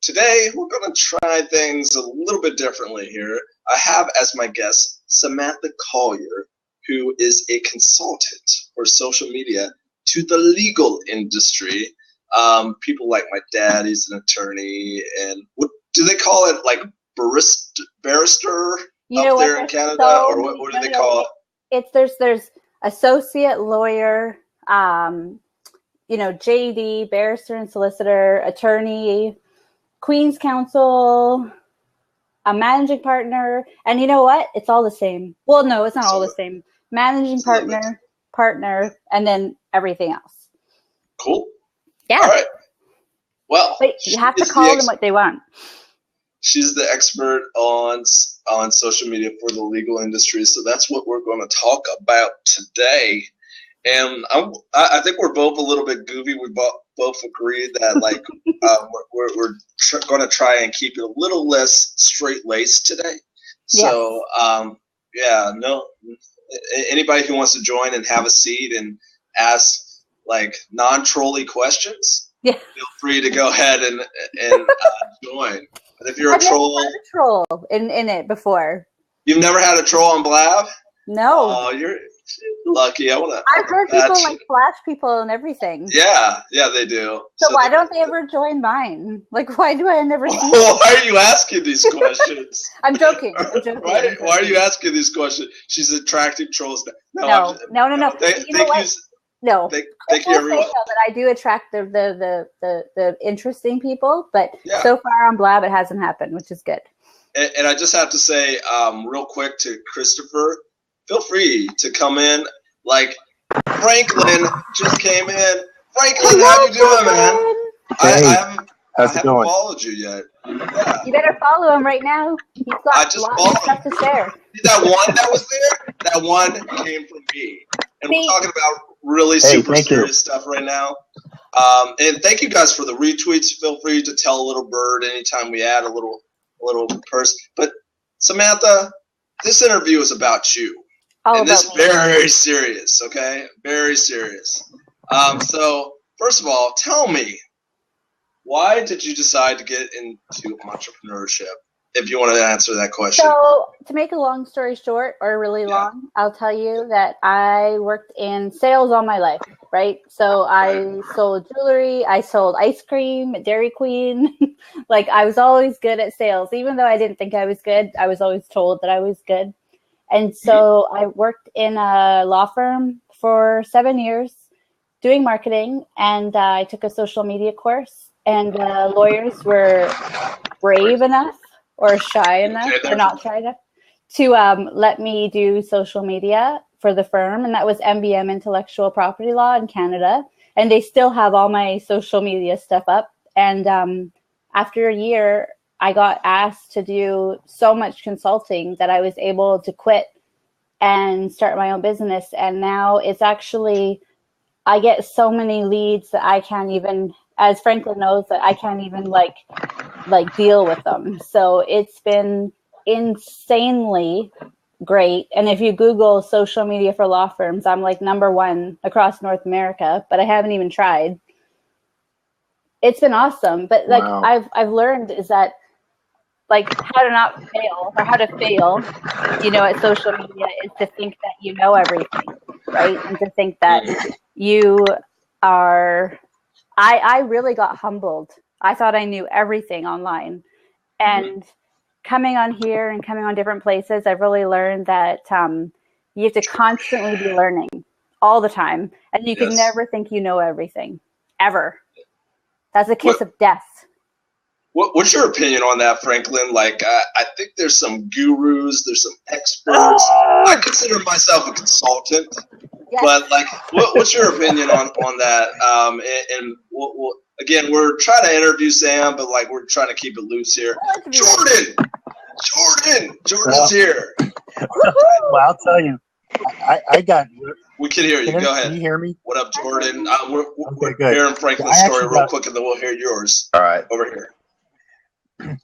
Today, we're going to try things a little bit differently here. I have as my guest Samantha Collier, who is a consultant for social media to the legal industry. People like my dad, he's an attorney, and what do they call it? Like barrister up there in Canada, or what do they call it? There's associate lawyer, JD, barrister and solicitor, attorney, Queen's Counsel, a managing partner, and you know what? It's all the same. Well, no, it's not all the same. Managing partner, and then everything else. Cool. Yeah. All right. Well, but you have to call them what they want. She's the expert on social media for the legal industry, so that's what we're going to talk about today. And I think we're both a little bit goofy. We both agree that we're going to try and keep it a little less straight-laced today. Yes. So anybody who wants to join and have a seat and ask non-trolly questions, feel free to go ahead and join. But if you're a troll, I've never had a troll in it before. You've never had a troll on Blab? No. Oh, you're lucky. I've heard people flash people and everything. Yeah, they do. So why don't they ever join mine? Why do I never see them? Why are you asking these questions? I'm joking. Why are you asking these questions? She's attracting trolls. No. Thank you, everyone. That I do attract the interesting people, but so far on Blab it hasn't happened, which is good. And I just have to say, real quick to Christopher, feel free to come in. Franklin just came in. Franklin, how you doing, man? Hey, how's it going? I haven't followed you yet. Yeah. You better follow him right now. He's got a lot of stuff to share. That one that was there, that one came from me. And we're talking about really super serious stuff right now. And thank you guys for the retweets. Feel free to tell a little bird anytime we add a little person. But Samantha, this interview is about you. And this is very serious, okay? Very serious. So, first of all, tell me, why did you decide to get into entrepreneurship, if you want to answer that question? So, to make a long story short, or really long, I'll tell you that I worked in sales all my life, right? So, I sold jewelry, I sold ice cream at Dairy Queen. I was always good at sales. Even though I didn't think I was good, I was always told that I was good. And so I worked in a law firm for 7 years doing marketing, and I took a social media course, and lawyers were brave enough or shy enough or not shy enough to let me do social media for the firm, and that was MBM, Intellectual Property Law in Canada, and they still have all my social media stuff up. And after a year, I got asked to do so much consulting that I was able to quit and start my own business. And now it's actually, I get so many leads that I can't even, as Franklin knows, that I can't even deal with them. So it's been insanely great. And if you Google social media for law firms, I'm #1 across North America, but I haven't even tried. It's been awesome. But wow. I've learned is that how to not fail, or how to fail, at social media, is to think that you know everything, right? And to think that you are, I really got humbled. I thought I knew everything online. And coming on here and coming on different places, I've really learned that you have to constantly be learning all the time. And you can never think you know everything, ever. That's a kiss of death. What's your opinion on that, Franklin? I think there's some gurus, there's some experts. I consider myself a consultant, but what's your opinion on that? And again, we're trying to interview Sam, but we're trying to keep it loose here. Jordan's here. Well, I'll tell you, I got. We can hear you. Go ahead. Can you hear me? What up, Jordan? We're hearing Franklin's story real quick, and then we'll hear yours. All right, over here. I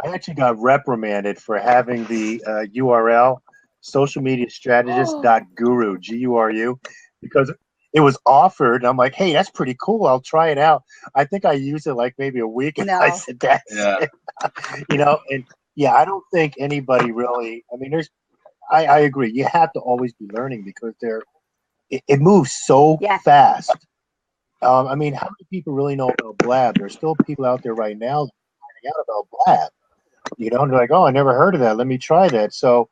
actually got reprimanded for having the URL socialmediastrategist.guru, GURU, because it was offered. And I'm like, hey, that's pretty cool. I'll try it out. I think I used it like maybe a week, and I said, that's it. And yeah, I don't think anybody really. I mean, I agree. You have to always be learning because it moves so fast. I mean, how many people really know about Blab? There's still people out there right now finding out about Blab. And they're like, oh, I never heard of that. Let me try that. So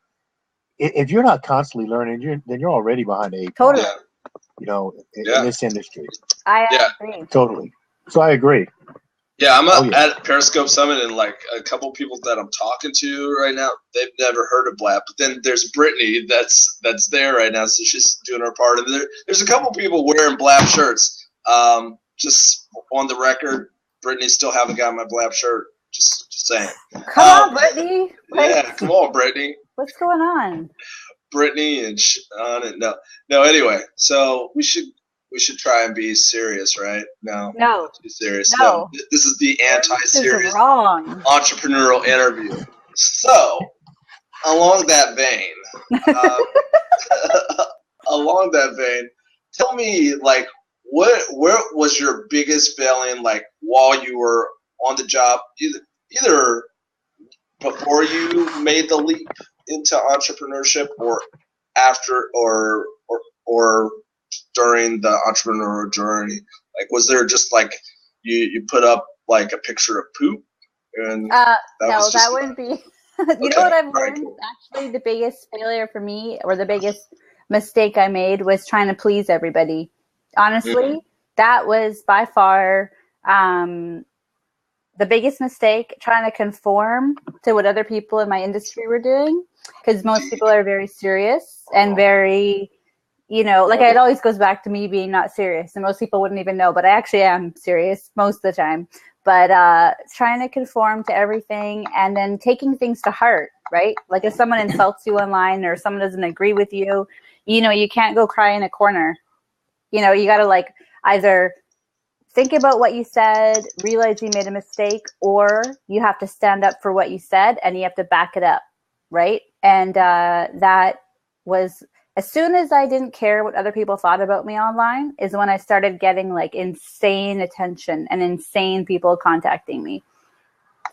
if you're not constantly learning, then you're already behind the eight ball. Totally. In this industry. I agree. Totally. So I agree. Yeah, I'm at Periscope Summit, and like a couple people that I'm talking to right now, they've never heard of Blab. But then there's Brittany that's there right now, so she's doing her part. And there's a couple people wearing Blab shirts. Just on the record, Brittany still haven't got my Blab shirt. Just saying. Come on, Brittany. Yeah, come on, Brittany. What's going on? Brittany and Sean and no. Anyway, so we should try and be serious, right? No. Be serious. No. This is the anti-serious entrepreneurial interview. So, along that vein, tell me, like, what was your biggest failing, like, while you were on the job, either before you made the leap into entrepreneurship, or after, or during the entrepreneurial journey? Like, was there just like you put up like a picture of poop? And that wouldn't be. You know what I've learned? Cool. Actually, the biggest failure for me, or the biggest mistake I made, was trying to please everybody. Honestly, that was by far the biggest mistake, trying to conform to what other people in my industry were doing, because most people are very serious and very, like, it always goes back to me being not serious, and most people wouldn't even know, but I actually am serious most of the time. But trying to conform to everything, and then taking things to heart, right? Like, if someone insults you online, or someone doesn't agree with you, you can't go cry in a corner. You got to, like, either think about what you said, realize you made a mistake, or you have to stand up for what you said and you have to back it up, right? And that was, as soon as I didn't care what other people thought about me online, is when I started getting like insane attention and insane people contacting me.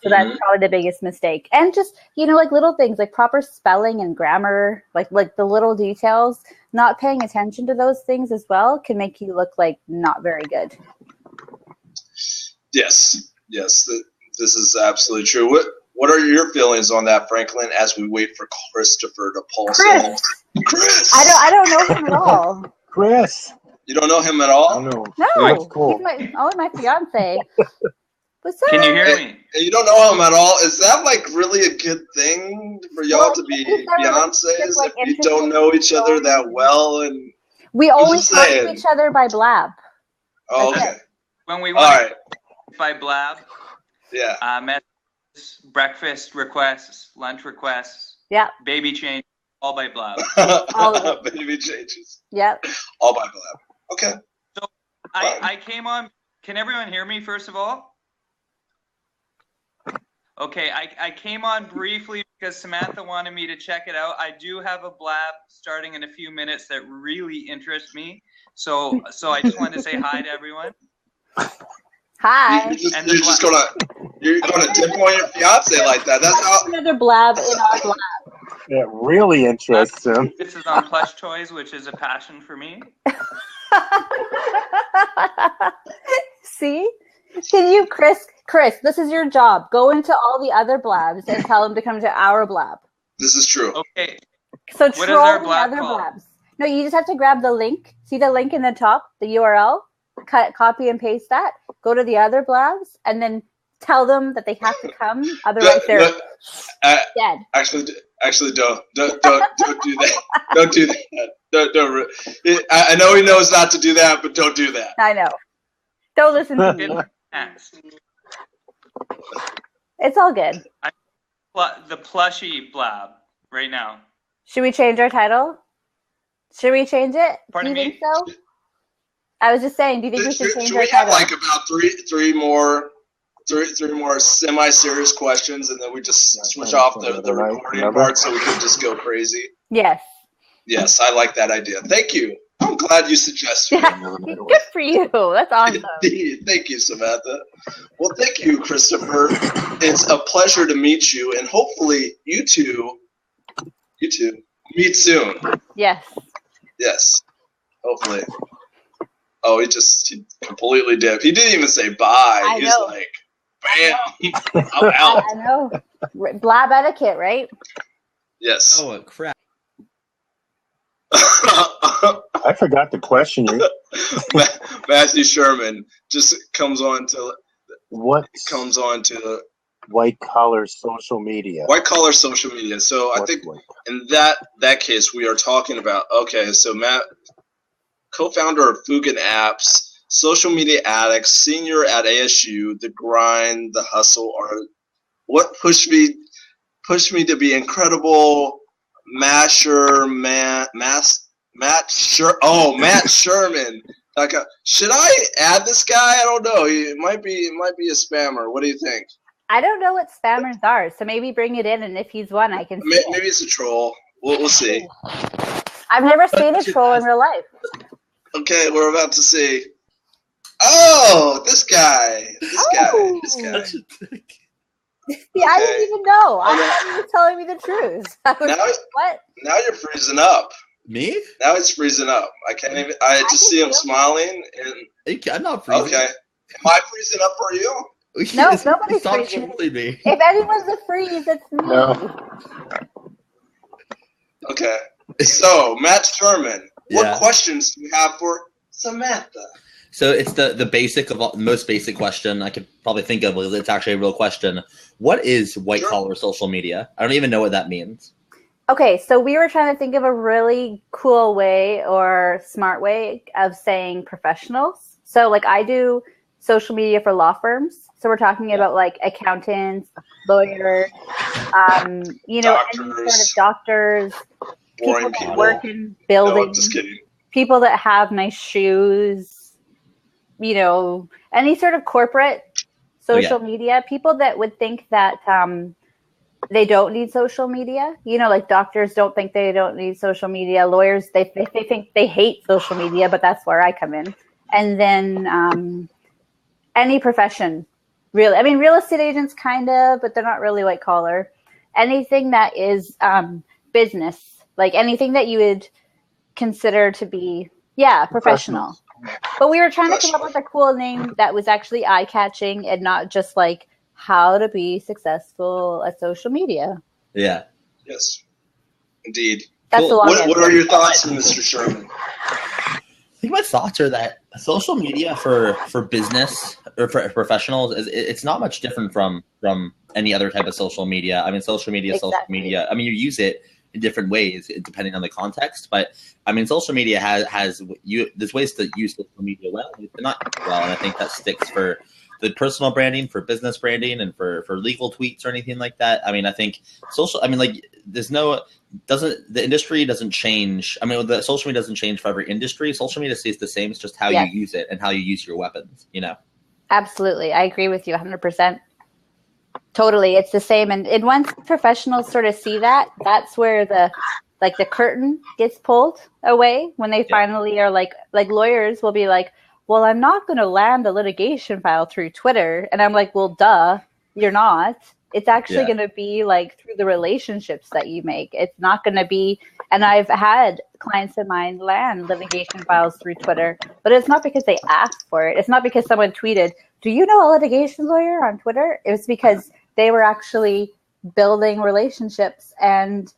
So that's probably the biggest mistake. And just, like little things like proper spelling and grammar, like the little details, not paying attention to those things as well can make you look like not very good. Yes, this is absolutely true. What are your feelings on that, Franklin, as we wait for Christopher to pulse in? Chris! I don't know him at all. Chris! You don't know him at all? No. That's cool. He's my fiance. What's up? Can you hear me? And you don't know him at all? Is that like really a good thing for y'all to be fiancés if you don't know each other that well? And we only talk to each other by Blab. Oh, okay. When we went by Blab, breakfast requests, lunch requests, baby change, all by Blab. All of it. Baby changes. Yep. All by Blab. Okay. So I came on. Can everyone hear me, first of all? Okay, I came on briefly because Samantha wanted me to check it out. I do have a Blab starting in a few minutes that really interests me. So I just wanted to say hi to everyone. Hi. You're gonna dip on your fiance like that. That's how another Blab in our Blab. That really interests him. This is on plush toys, which is a passion for me. See? Can you, Chris, this is your job. Go into all the other Blabs and tell them to come to our Blab. This is true. Okay. So troll the other Blabs. No, you just have to grab the link. See the link in the top, the URL? Copy and paste that. Go to the other Blabs and then tell them that they have to come. Otherwise, they're dead. Actually, don't do that. Don't do that. Don't. I know he knows not to do that, but don't do that. I know. Don't listen to me. It's all good. The plushy Blab right now. Should we change our title? Should we change it? Pardon do you me? think so? I was just saying, do you think we should change our title? Should we have like about three more semi-serious questions, and then we just switch off the recording part so we can just go crazy? Yes. Yes, I like that idea. Thank you. I'm glad you suggested it. Good for you. That's awesome. Thank you, Samantha. Well, thank you, Christopher. It's a pleasure to meet you, and hopefully you two meet soon. Yes. Yes. Hopefully. Oh, he completely dipped. He didn't even say bye. He was like, bam, I'm out. I know. Blab etiquette, right? Yes. Oh, crap. I forgot the question. Matthew Sherman just comes on to white collar social media. White collar social media. So I think in that case we are talking about so Matt, co-founder of Fugan Apps, social media addicts, senior at ASU, the grind, the hustle are what pushed me to be incredible. Matt Sherman. Matt Sherman. Should I add this guy? I don't know. It might be a spammer. What do you think? I don't know what spammers are, so maybe bring it in, and if he's one, I can see maybe it's a troll. We'll see. I've never seen a troll in real life. Okay, we're about to see. Oh, this guy. See, I didn't even know. I thought you were telling me the truth. What? Now you're freezing up. Me? Now it's freezing up. I can't even. I just see him smiling, and I'm not freezing. Okay, am I freezing up for you? No, nobody's freezing. Me. If anyone's a freeze, it's me. No. Okay. So, Matt Sherman, what questions do you have for Samantha? So it's the most basic question I could probably think of. It's actually a real question. What is white collar social media? I don't even know what that means. Okay, so we were trying to think of a really cool way or smart way of saying professionals. So like I do social media for law firms. So we're talking about like accountants, lawyers, any sort of doctors, people that work in buildings, no, just kidding. People that have nice shoes, any sort of corporate social media, people that would think that they don't need social media. Like doctors don't think they don't need social media. Lawyers, they think they hate social media, but that's where I come in. And then any profession. Really, I mean, real estate agents kind of, but they're not really white collar. Anything that is business, like anything that you would consider to be, professional. But we were trying to come up with a cool name that was actually eye-catching and not just like how to be successful at social media. Yeah. Yes, indeed. That's cool. What are your thoughts, Mr. Sherman? I think my thoughts are that social media for business or for professionals it's not much different from any other type of social media. I mean, social media. I mean, you use it in different ways depending on the context. But I mean, social media there's ways to use social media well, but not well. And I think that sticks for the personal branding, for business branding, and for legal tweets or anything like that. I mean, I think the industry doesn't change. I mean, the social media doesn't change for every industry. Social media stays the same. It's just how you use it and how you use your weapons, Absolutely. I agree with you 100%. Totally. It's the same. And once professionals sort of see that, that's where the curtain gets pulled away when they finally are like lawyers will be like, well, I'm not going to land a litigation file through Twitter. And I'm like, well, duh, you're not. It's actually going to be like through the relationships that you make. It's not going to be, and I've had clients of mine land litigation files through Twitter, but it's not because they asked for it. It's not because someone tweeted, do you know a litigation lawyer on Twitter? It was because they were actually building relationships and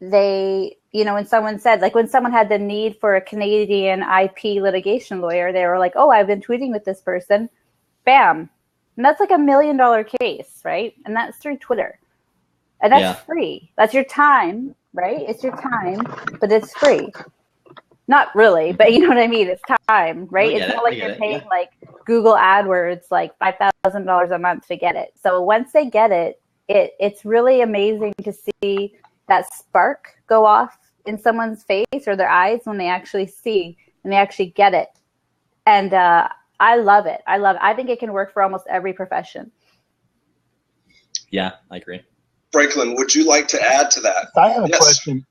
they, when someone said, like when someone had the need for a Canadian IP litigation lawyer, they were like, oh, I've been tweeting with this person. Bam. And that's like $1 million case, right? And that's through Twitter. And that's free. That's your time, right? It's your time, but it's free. Not really, but you know what I mean? It's time, right? It's not like you're paying like Google AdWords like $5,000 a month to get it. So once they get it, it's really amazing to see that spark go off in someone's face or their eyes when they actually see and they actually get it. And I love it. I think it can work for almost every profession. Yeah, I agree. Franklin, would you like to add to that? I have a question.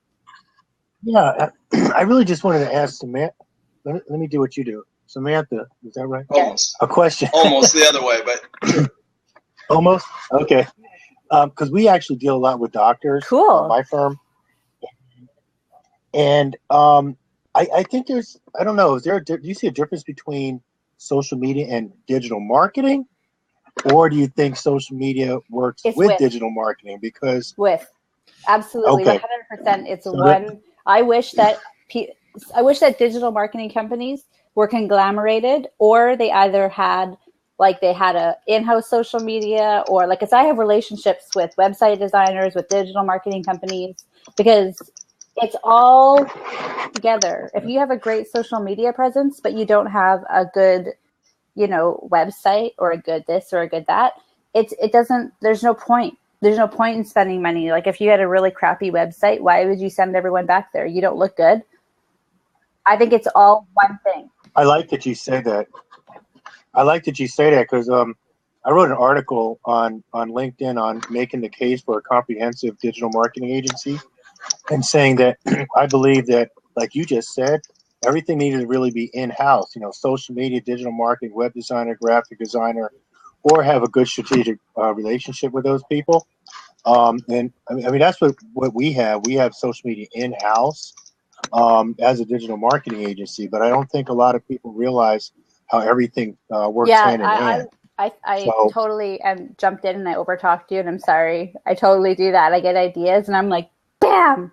Yeah, I really just wanted to ask Samantha. Let me do what you do. Samantha, is that right? Almost. A question. Almost the other way, but sure. Almost? Okay. Because we actually deal a lot with doctors. Cool. My firm. And I think there's, I don't know, do you see a difference between social media and digital marketing? Or do you think social media works with digital marketing? Because absolutely, 100%. It's one. I wish that digital marketing companies were conglomerated, or they either had a in-house social media, or because I have relationships with website designers, with digital marketing companies, because it's all together. If you have a great social media presence, but you don't have a good, website, or a good this or a good that, there's no point. There's no point in spending money. Like if you had a really crappy website, why would you send everyone back there? You don't look good. I think it's all one thing. I like that you say that. Because I wrote an article on LinkedIn on making the case for a comprehensive digital marketing agency, and saying that I believe that, like you just said, everything needed to really be in-house. Social media, digital marketing, web designer, graphic designer, or have a good strategic relationship with those people. And I mean that's what we have. We have social media in-house as a digital marketing agency, but I don't think a lot of people realize how everything works hand in hand. I totally jumped in and I overtalked you, and I'm sorry. I totally do that. I get ideas and I'm like, bam,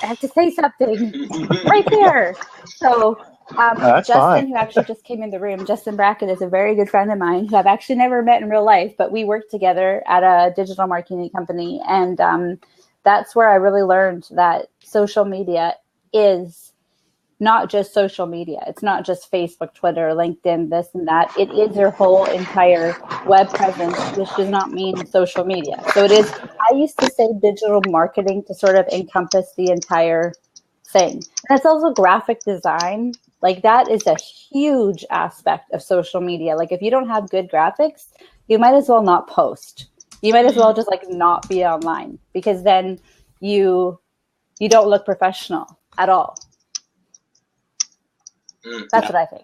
I have to say something right there. So Justin, fine. Who actually just came in the room, Justin Brackett is a very good friend of mine who I've actually never met in real life, but we worked together at a digital marketing company. And that's where I really learned that social media is not just social media. It's not just Facebook, Twitter, LinkedIn, this and that. It is your whole entire web presence, which does not mean social media. So it is, I used to say digital marketing to sort of encompass the entire thing. And it's also graphic design. Like that is a huge aspect of social media. Like if you don't have good graphics, you might as well not post. You might as well just not be online, because then you don't look professional at all. That's what I think.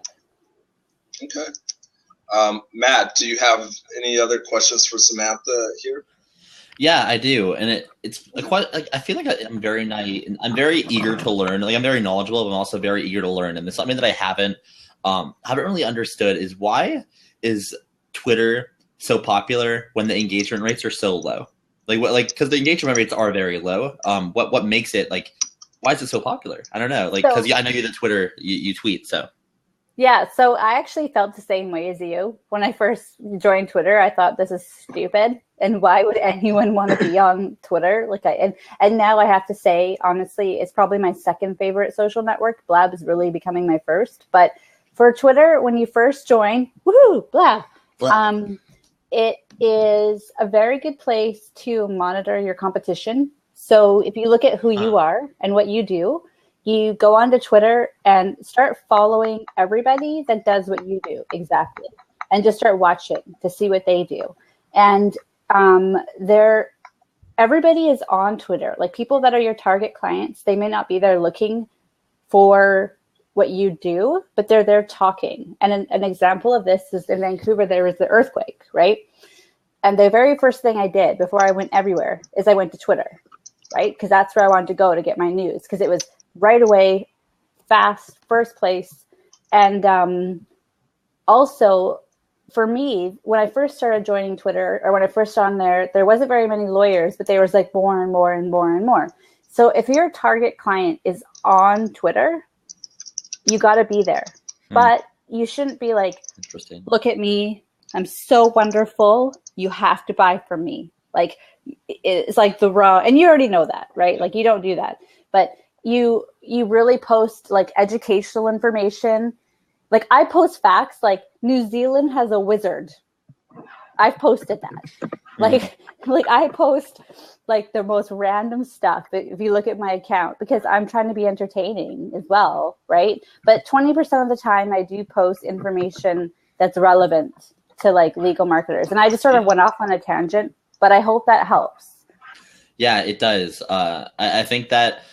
Okay. Matt, do you have any other questions for Samantha here? Yeah, I do, and it's quite. I feel like I'm very naive. I'm very eager to learn. I'm very knowledgeable, but I'm also very eager to learn. And it's something that I haven't really understood is why is Twitter so popular when the engagement rates are so low? Because the engagement rates are very low. What makes it why is it so popular? I don't know. Because I know you're the Twitter, you tweet, so. Yeah, so I actually felt the same way as you. When I first joined Twitter, I thought this is stupid. And why would anyone want to be on Twitter? And now I have to say, honestly, it's probably my second favorite social network. Blab is really becoming my first. But for Twitter, when you first join, woohoo, Blab. It is a very good place to monitor your competition. So if you look at who you are and what you do, you go onto Twitter and start following everybody that does what you do exactly, and just start watching to see what they do. And everybody is on Twitter. Like people that are your target clients, they may not be there looking for what you do, but they're there talking. And an example of this is in Vancouver, there was the earthquake, right? And the very first thing I did before I went everywhere is I went to Twitter, right? Because that's where I wanted to go to get my news, because it was right away, fast, first place. And also, for me, when I first started joining Twitter, or when I first got on there wasn't very many lawyers, but there was more and more and more and more. So if your target client is on Twitter, you got to be there. But you shouldn't be Interesting. Look at me, I'm so wonderful, you have to buy from me. It's the raw, and you already know that, right? You don't do that. But you really post educational information. I post facts New Zealand has a wizard. I've posted that. I post the most random stuff if you look at my account, because I'm trying to be entertaining as well, right? But 20% of the time I do post information that's relevant to legal marketers. And I just sort of went off on a tangent, but I hope that helps. Yeah, it does. I think that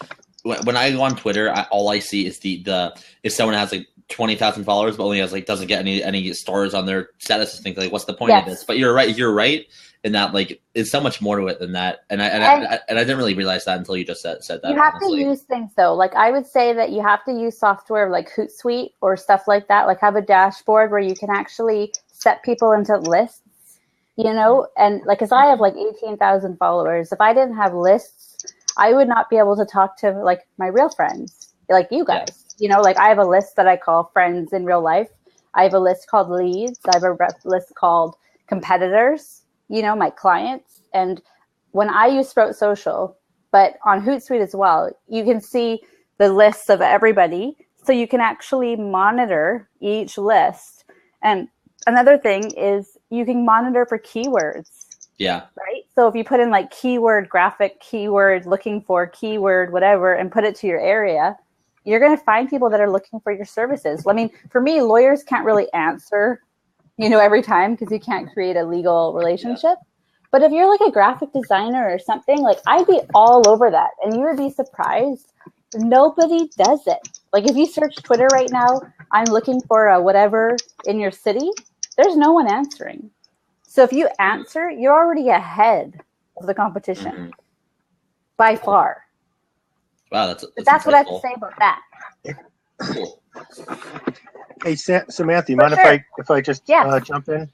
when I go on Twitter, all I see is the if someone has like 20,000 followers but only has like doesn't get any stars on their status, think like what's the point of this? But you're right in that like it's so much more to it than that, and I didn't really realize that until you just said that. You have to use things though. Like I would say that you have to use software like Hootsuite or stuff like that. Like have a dashboard where you can actually set people into lists, you know. And like, cause I have like 18,000 followers. If I didn't have lists, I would not be able to talk to like my real friends, like you guys. Yeah. You know, like I have a list that I call friends in real life. I have a list called leads. I have a list called competitors, you know, my clients. And when I use Sprout Social, but on Hootsuite as well, you can see the lists of everybody. So you can actually monitor each list. And another thing is you can monitor for keywords. Yeah. Right. So if you put in like keyword graphic, keyword looking for, keyword, whatever, and put it to your area, you're going to find people that are looking for your services. I mean, for me, lawyers can't really answer, you know, every time because you can't create a legal relationship. But if you're like a graphic designer or something, like I'd be all over that. And you would be surprised. Nobody does it. Like if you search Twitter right now, I'm looking for a whatever in your city, there's no one answering. So if you answer, you're already ahead of the competition by far. Wow, that's what I have to say about that. Cool. Hey, Samantha, you mind if I just jump in?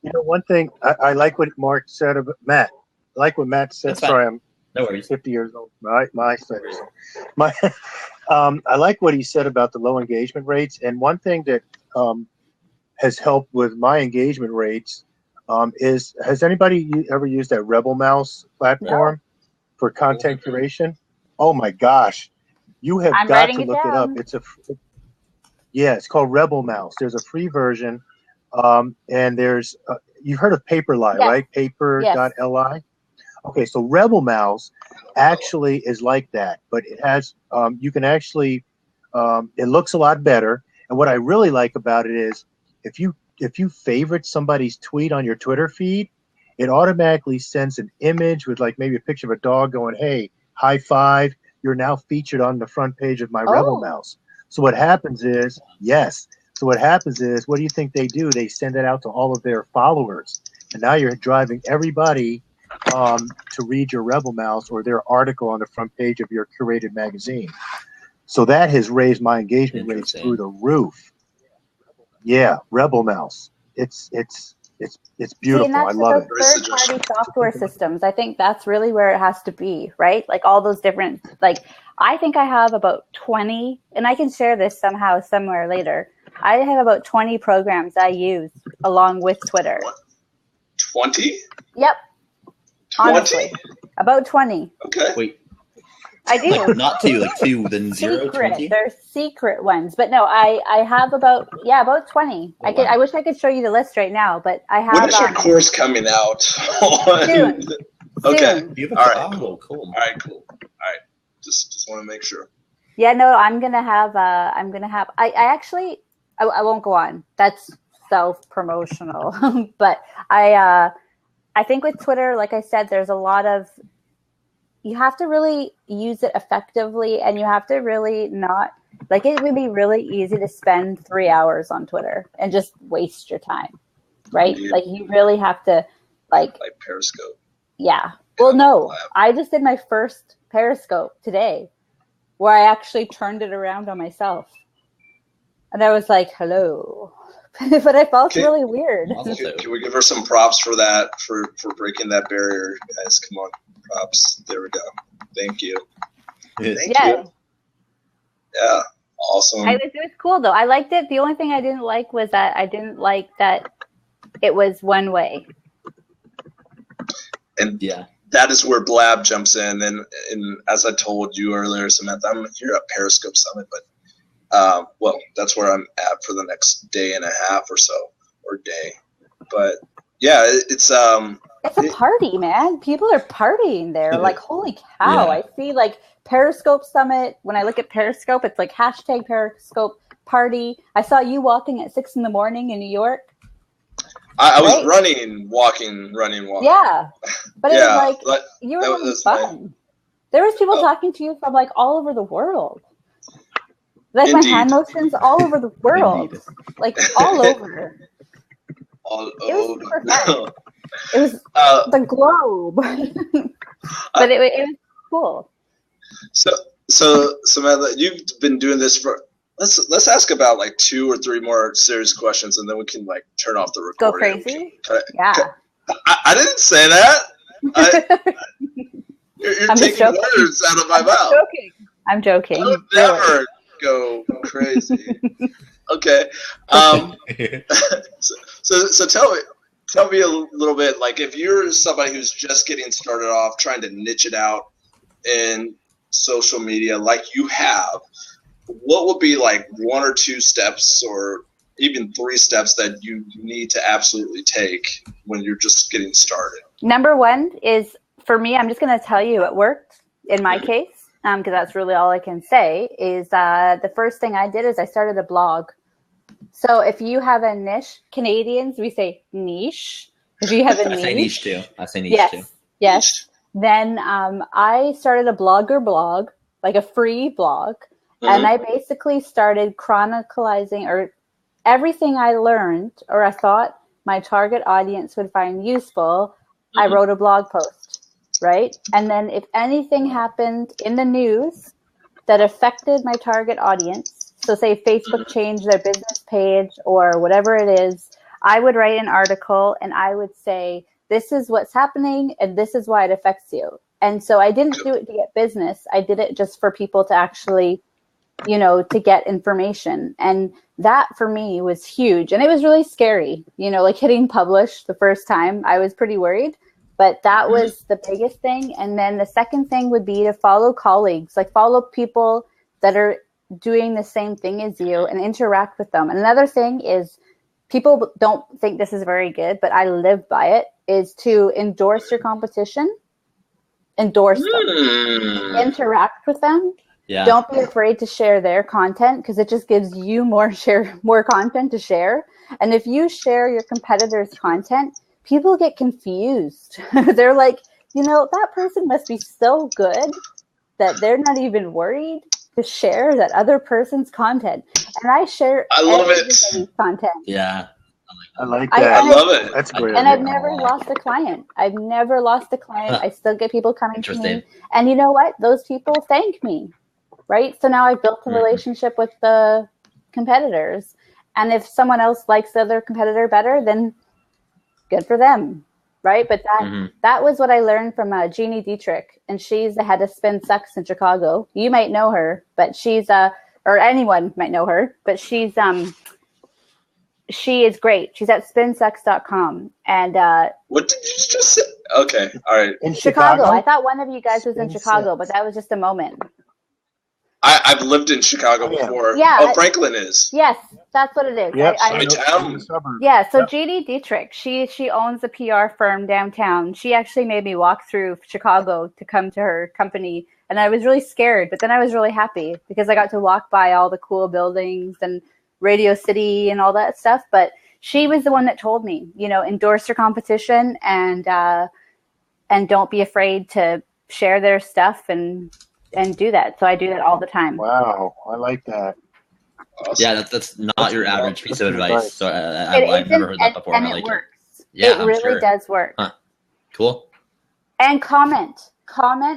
You know, one thing I like what Mark said about Matt. I like what Matt said. Sorry, I'm 50 years old. I like what he said about the low engagement rates. And one thing that has helped with my engagement rates is, has anybody ever used that Rebel Mouse platform for content curation? Oh my gosh, you have got to look it up. It's it's called Rebel Mouse. There's a free version, and there's you've heard of Paperly, right? Paper.li. Okay, so Rebel Mouse actually is like that, but it has you can actually it looks a lot better. And what I really like about it is if you favorite somebody's tweet on your Twitter feed, it automatically sends an image with like maybe a picture of a dog going, "Hey, high five, you're now featured on the front page of my Rebel Mouse." So what happens is, what do you think they do? They send it out to all of their followers. And now you're driving everybody to read your Rebel Mouse or their article on the front page of your curated magazine. So that has raised my engagement rates through the roof. Yeah, Rebel Mouse. It's beautiful. I love it. Third-party software systems. I think that's really where it has to be, right? Like all those different, like I think I have about 20, and I can share this somehow somewhere later. I have about 20 programs I use along with Twitter. 20? Yep. 20? Honestly, about 20. Okay. Wait. I do. Like not two, like two, then zero. 20? They're secret ones, but no, I have about 20. Oh, I wish I could show you the list right now, but I have. When is your course coming out? Soon. Okay. All right. Oh, cool. All right. Cool. All right. Just want to make sure. Yeah. No, I'm gonna have. I actually. I won't go on. That's self-promotional, but I think with Twitter, like I said, there's a lot of. You have to really use it effectively, and you have to really not like it would be really easy to spend 3 hours on Twitter and just waste your time, right? Indeed. Like you really have to like Periscope. Yeah. Well, no, I just did my first Periscope today where I actually turned it around on myself. And I was like, hello. But I felt really weird. Can we give her some props for that, for breaking that barrier, guys? Come on. Props. There we go. Thank you. Thank you. Yeah. Awesome. It was cool though. I liked it. The only thing I didn't like was that I didn't like that it was one way. And that is where Blab jumps in. And as I told you earlier, Samantha, I'm here at Periscope Summit, but that's where I'm at for the next day and a half or so, or day. But yeah, it's a party, man. People are partying there. Like, holy cow. Yeah. I see like Periscope Summit. When I look at Periscope, it's like hashtag Periscope party. I saw you walking at 6 a.m. in New York. I was running, walking. Yeah. But it was like, you were having fun. There was people talking to you from like all over the world. Like my hand motions all over the world. Like all over. It was super fun. It was the globe. But it was cool. So Samantha, you've been doing this for let's ask about like 2 or 3 more serious questions, and then we can like turn off the recording. Go crazy? Yeah. I didn't say that. You're taking words out of my mouth. I'm joking. I would never go crazy. Okay. So tell me a little bit, like if you're somebody who's just getting started off, trying to niche it out in social media like you have, what would be like 1 or 2 steps or even 3 steps that you need to absolutely take when you're just getting started? Number 1 is, for me, I'm just going to tell you it worked in my case, because that's really all I can say, is the first thing I did is I started a blog. So if you have a niche, Canadians, we say niche. If you have a niche. I say niche too. Too. Yes. Then I started a blogger blog, like a free blog. And I basically started chronicalizing or everything I learned or I thought my target audience would find useful. I wrote a blog post, right? And then if anything happened in the news that affected my target audience, so say Facebook changed their business page or whatever it is, I would write an article and I would say, this is what's happening and this is why it affects you. And so I didn't do it to get business. I did it just for people to actually, to get information. And that for me was huge. And it was really scary, like hitting publish the first time. I was pretty worried, but that was the biggest thing. And then the second thing would be to follow colleagues, like follow people that are doing the same thing as you and interact with them. And another thing is, people don't think this is very good, but I live by it, is to endorse your competition, endorse them, interact with them. Yeah. Don't be afraid to share their content because it just gives you more content to share. And if you share your competitors' content, people get confused. They're like, that person must be so good that they're not even worried to share that other person's content. And I share everybody's content. Yeah. I like that. I love it. That's great. And I've never lost a client. I still get people coming to me. And you know what? Those people thank me, right? So now I've built a relationship with the competitors. And if someone else likes the other competitor better, then good for them, right? But that was what I learned from Jeannie Dietrich. And she's the head of Spin Sucks in Chicago. You might know her, but she's or anyone might know her, but she is great. She's at spinsucks.com. And what did you just say? Okay, all right. In Chicago. I thought one of you guys was in Chicago, but that was just a moment. I've lived in Chicago before. Yeah. Oh, Franklin is. Yes, that's what it is. Yep. So Jeannie Dietrich, she owns a PR firm downtown. She actually made me walk through Chicago to come to her company. And I was really scared, but then I was really happy because I got to walk by all the cool buildings and Radio City and all that stuff. But she was the one that told me, endorse your competition and don't be afraid to share their stuff and do that. So I do that all the time. Wow, I like that. Awesome. Yeah, that's not your average piece of advice. So I've never heard that before. And it works. Yeah, it really does work. Huh. Cool. And comment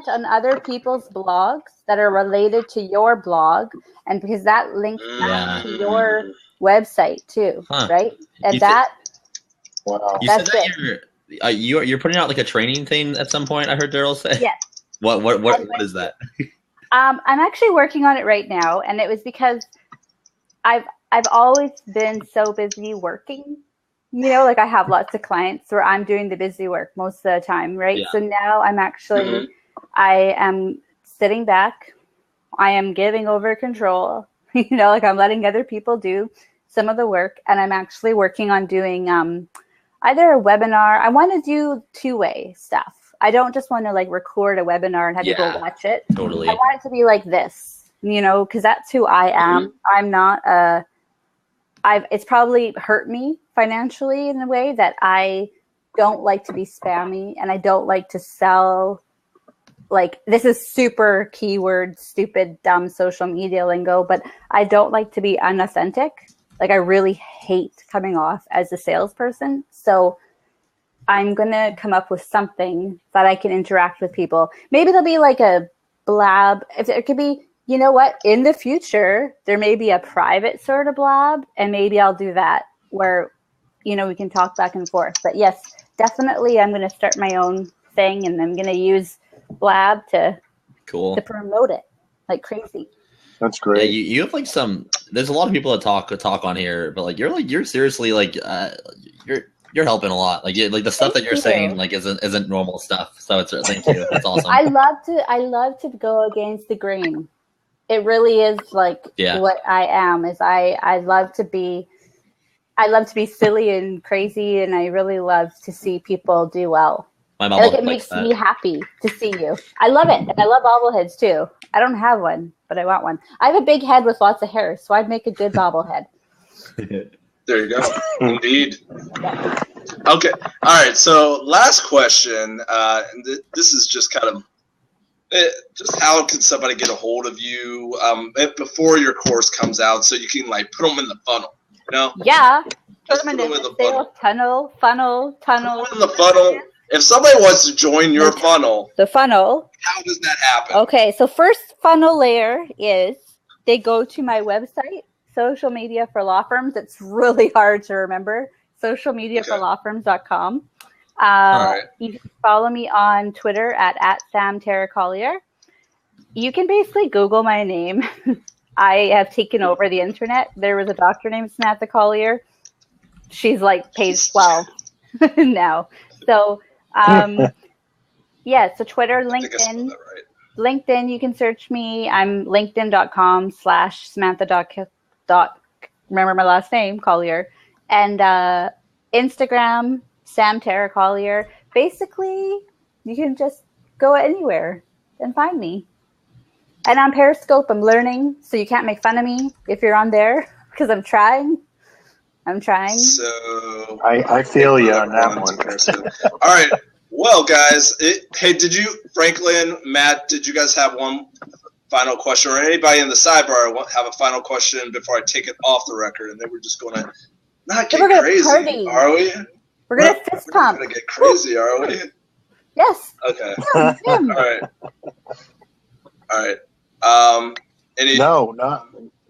on other people's blogs that are related to your blog, and because that links back to your website too, right? And wow. You said that you're putting out like a training thing at some point. I heard Daryl say. Yes. What is that? I'm actually working on it right now, and it was because I've always been so busy working. Like I have lots of clients where I'm doing the busy work most of the time, right? Yeah. So now I'm actually, I am sitting back. I am giving over control, like I'm letting other people do some of the work. And I'm actually working on doing either a webinar. I want to do two-way stuff. I don't just want to like record a webinar and have you go watch it. Totally. I want it to be like this, because that's who I am. I'm not it's probably hurt me financially in a way that I don't like to be spammy and I don't like to sell like, this is super keyword, stupid, dumb social media lingo, but I don't like to be unauthentic. Like, I really hate coming off as a salesperson. So I'm going to come up with something that I can interact with people. Maybe there'll be like a blab. If it could be, you know what, in the future, there may be a private sort of blab, and maybe I'll do that where, you know, we can talk back and forth. But yes, definitely I'm going to start my own thing, and I'm going to use Blab to promote it like crazy. That's great. Yeah, you have like there's a lot of people that talk on here, but like you're seriously like you're helping a lot. Like the stuff that you're saying like isn't normal stuff. So it's thank you. That's awesome. I love to go against the grain. It really is like what I am. Is I love to be silly and crazy, and I really love to see people do well. My mom like it makes me happy to see you. I love it, and I love bobbleheads too. I don't have one, but I want one. I have a big head with lots of hair, so I'd make a good bobblehead. There you go. Indeed. Okay. All right. So last question. This is just kind of just how can somebody get a hold of you before your course comes out, so you can like put them in the funnel. You know? Yeah. Put them in the funnel. Put them in the funnel. If somebody wants to join your funnel, how does that happen? Okay, so first funnel layer is they go to my website, Social Media for Law Firms. It's really hard to remember. socialmediaforlawfirms.com. Right. You can follow me on Twitter at SamTaraCollier. You can basically Google my name. I have taken over the internet. There was a doctor named Samantha Collier. She's like page 12 now. So, so Twitter, LinkedIn. LinkedIn, you can search me. I'm linkedin.com/Samantha. Remember my last name, Collier. And Instagram, SamTaraCollier. Basically, you can just go anywhere and find me. And on Periscope, I'm learning, so you can't make fun of me if you're on there, because I'm trying. So I feel you on that one. All right. Well, guys, hey, Franklin, Matt, did you guys have one final question, or anybody in the sidebar have a final question before I take it off the record? And then we're just going to not get crazy, are we? We're going to fist pump. We're going to get crazy, are we? Yes. Okay. All right.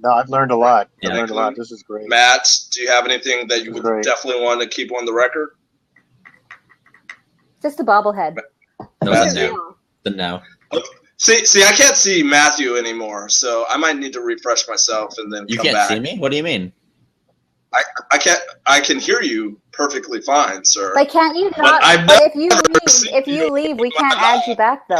No, I've learned a lot. I've learned a lot. This is great. Matt, do you have anything that you would definitely want to keep on the record? Just a bobblehead. Matthew. No. See, I can't see Matthew anymore, so I might need to refresh myself and then you come can't back. see me? What do you mean? I can't. I can hear you perfectly fine, sir. But can't you not? But if you leave, we can't add you back though.